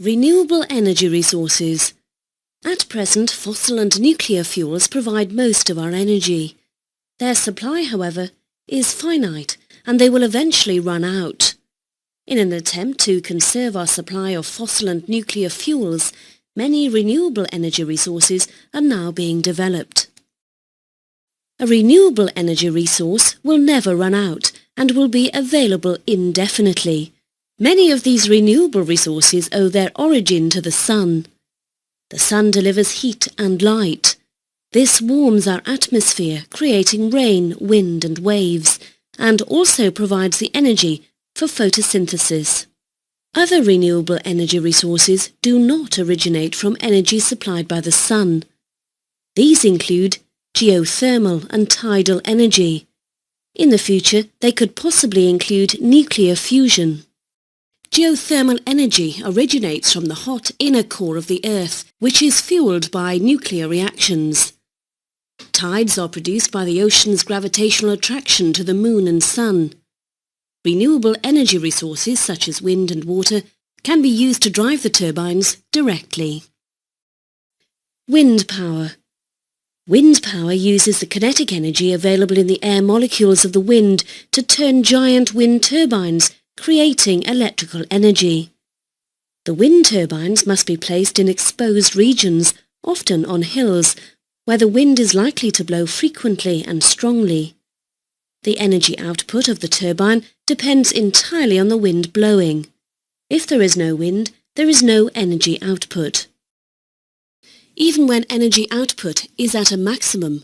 Renewable energy resources. At present, fossil and nuclear fuels provide most of our energy. Their supply, however, is finite and they will eventually run out. In an attempt to conserve our supply of fossil and nuclear fuels, many renewable energy resources are now being developed. A renewable energy resource will never run out and will be available indefinitely. Many of these renewable resources owe their origin to the sun. The sun delivers heat and light. This warms our atmosphere, creating rain, wind and waves, and also provides the energy for photosynthesis. Other renewable energy resources do not originate from energy supplied by the sun. These include geothermal and tidal energy. In the future, they could possibly include nuclear fusion. Geothermal energy originates from the hot inner core of the Earth, which is fueled by nuclear reactions. Tides are produced by the ocean's gravitational attraction to the moon and sun. Renewable energy resources such as wind and water can be used to drive the turbines directly. Wind power. Wind power uses the kinetic energy available in the air molecules of the wind to turn giant wind turbines, creating electrical energy. The wind turbines must be placed in exposed regions, often on hills, where the wind is likely to blow frequently and strongly. The energy output of the turbine depends entirely on the wind blowing. If there is no wind, there is no energy output. Even when energy output is at a maximum,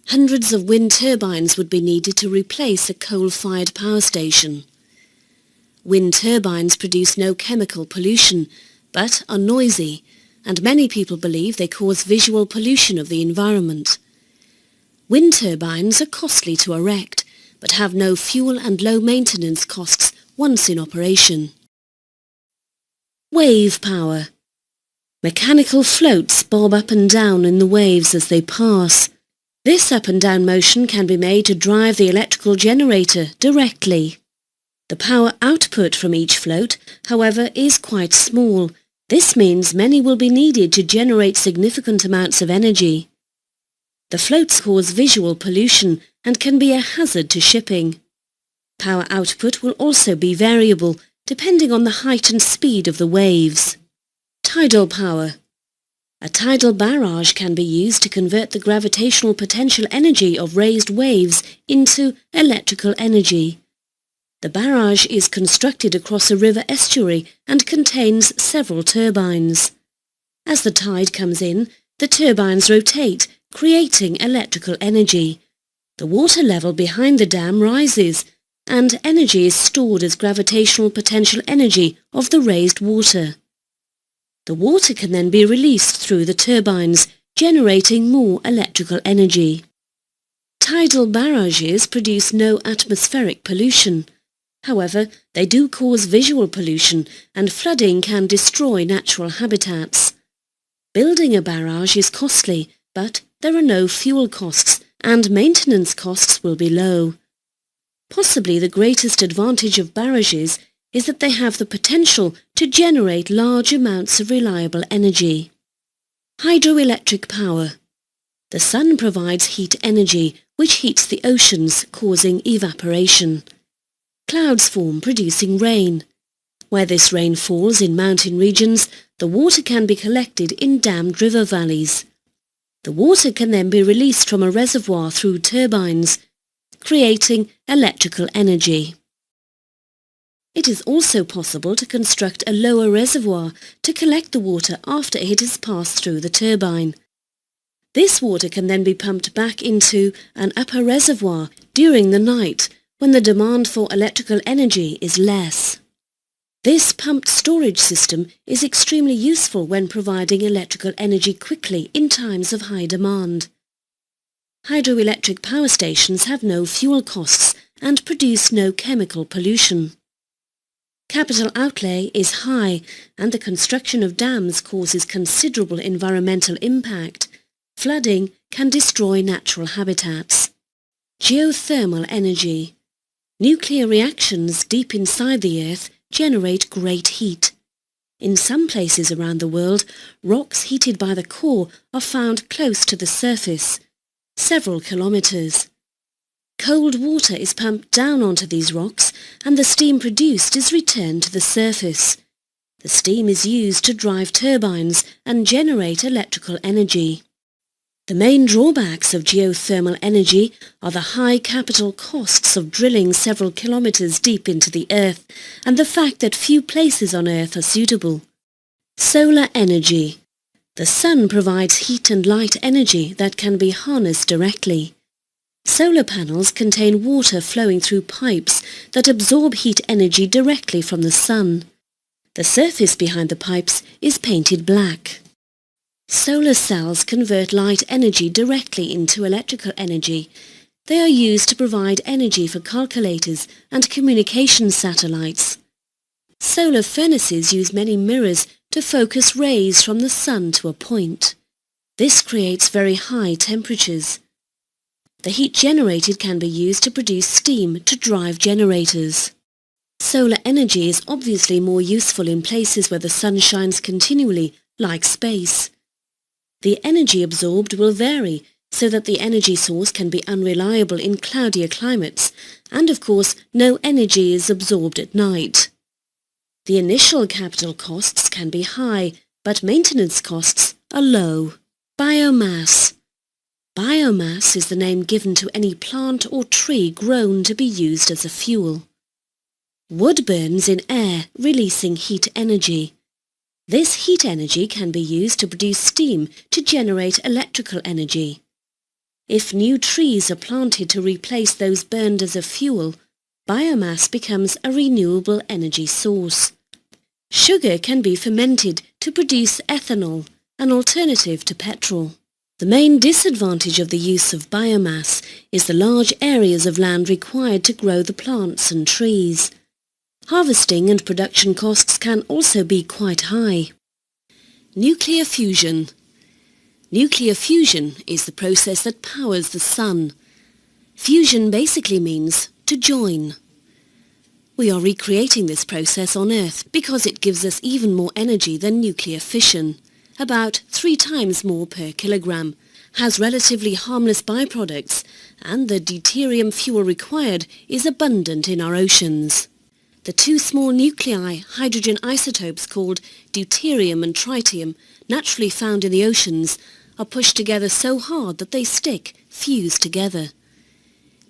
hundreds of wind turbines would be needed to replace a coal-fired power station. Wind turbines produce no chemical pollution, but are noisy, and many people believe they cause visual pollution of the environment. Wind turbines are costly to erect, but have no fuel and low maintenance costs once in operation. Wave power. Mechanical floats bob up and down in the waves as they pass. This up and down motion can be made to drive the electrical generator directly. The power output from each float, however, is quite small. This means many will be needed to generate significant amounts of energy. The floats cause visual pollution and can be a hazard to shipping. Power output will also be variable, depending on the height and speed of the waves. Tidal power. A tidal barrage can be used to convert the gravitational potential energy of raised waves into electrical energy. The barrage is constructed across a river estuary and contains several turbines. As the tide comes in, the turbines rotate, creating electrical energy. The water level behind the dam rises, and energy is stored as gravitational potential energy of the raised water. The water can then be released through the turbines, generating more electrical energy. Tidal barrages produce no atmospheric pollution. However, they do cause visual pollution, and flooding can destroy natural habitats. Building a barrage is costly, but there are no fuel costs, and maintenance costs will be low. Possibly the greatest advantage of barrages is that they have the potential to generate large amounts of reliable energy. Hydroelectric power. The sun provides heat energy, which heats the oceans, causing evaporation. Clouds form, producing rain. Where this rain falls in mountain regions, the water can be collected in dammed river valleys. The water can then be released from a reservoir through turbines, creating electrical energy. It is also possible to construct a lower reservoir to collect the water after it has passed through the turbine. This water can then be pumped back into an upper reservoir during the night when the demand for electrical energy is less. This pumped storage system is extremely useful when providing electrical energy quickly in times of high demand. Hydroelectric power stations have no fuel costs and produce no chemical pollution. Capital outlay is high, and the construction of dams causes considerable environmental impact. Flooding can destroy natural habitats. Geothermal energy. Nuclear reactions deep inside the Earth generate great heat. In some places around the world, rocks heated by the core are found close to the surface, several kilometers. Cold water is pumped down onto these rocks and the steam produced is returned to the surface. The steam is used to drive turbines and generate electrical energy. The main drawbacks of geothermal energy are the high capital costs of drilling several kilometers deep into the earth and the fact that few places on Earth are suitable. Solar energy. The sun provides heat and light energy that can be harnessed directly. Solar panels contain water flowing through pipes that absorb heat energy directly from the sun. The surface behind the pipes is painted black. Solar cells convert light energy directly into electrical energy. They are used to provide energy for calculators and communication satellites. Solar furnaces use many mirrors to focus rays from the sun to a point. This creates very high temperatures. The heat generated can be used to produce steam to drive generators. Solar energy is obviously more useful in places where the sun shines continually, like space. The energy absorbed will vary so that the energy source can be unreliable in cloudier climates, and of course no energy is absorbed at night. The initial capital costs can be high, but maintenance costs are low. Biomass. Biomass is the name given to any plant or tree grown to be used as a fuel. Wood burns in air, releasing heat energy. This heat energy can be used to produce steam to generate electrical energy. If new trees are planted to replace those burned as a fuel, biomass becomes a renewable energy source. Sugar can be fermented to produce ethanol, an alternative to petrol. The main disadvantage of the use of biomass is the large areas of land required to grow the plants and trees. Harvesting and production costs can also be quite high. Nuclear fusion. Nuclear fusion is the process that powers the sun. Fusion basically means to join. We are recreating this process on Earth because it gives us even more energy than nuclear fission, about 3 times more per kilogram, has relatively harmless byproducts, and the deuterium fuel required is abundant in our oceans. The 2 small nuclei hydrogen isotopes called deuterium and tritium, naturally found in the oceans, are pushed together so hard that they stick, fuse together.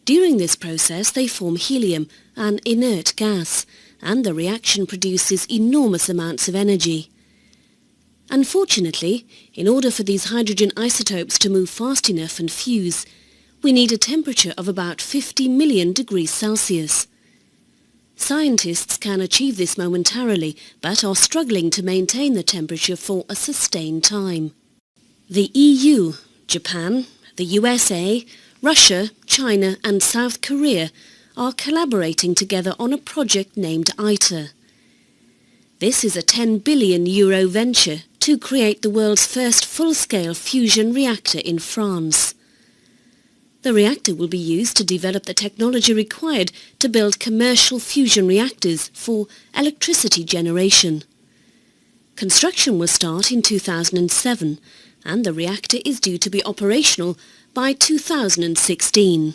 During this process they form helium, an inert gas, and the reaction produces enormous amounts of energy. Unfortunately, in order for these hydrogen isotopes to move fast enough and fuse, we need a temperature of about 50 million degrees Celsius. Scientists can achieve this momentarily, but are struggling to maintain the temperature for a sustained time. The EU, Japan, the USA, Russia, China and South Korea are collaborating together on a project named ITER. This is a €10 billion venture to create the world's first full-scale fusion reactor in France. The reactor will be used to develop the technology required to build commercial fusion reactors for electricity generation. Construction will start in 2007 and the reactor is due to be operational by 2016.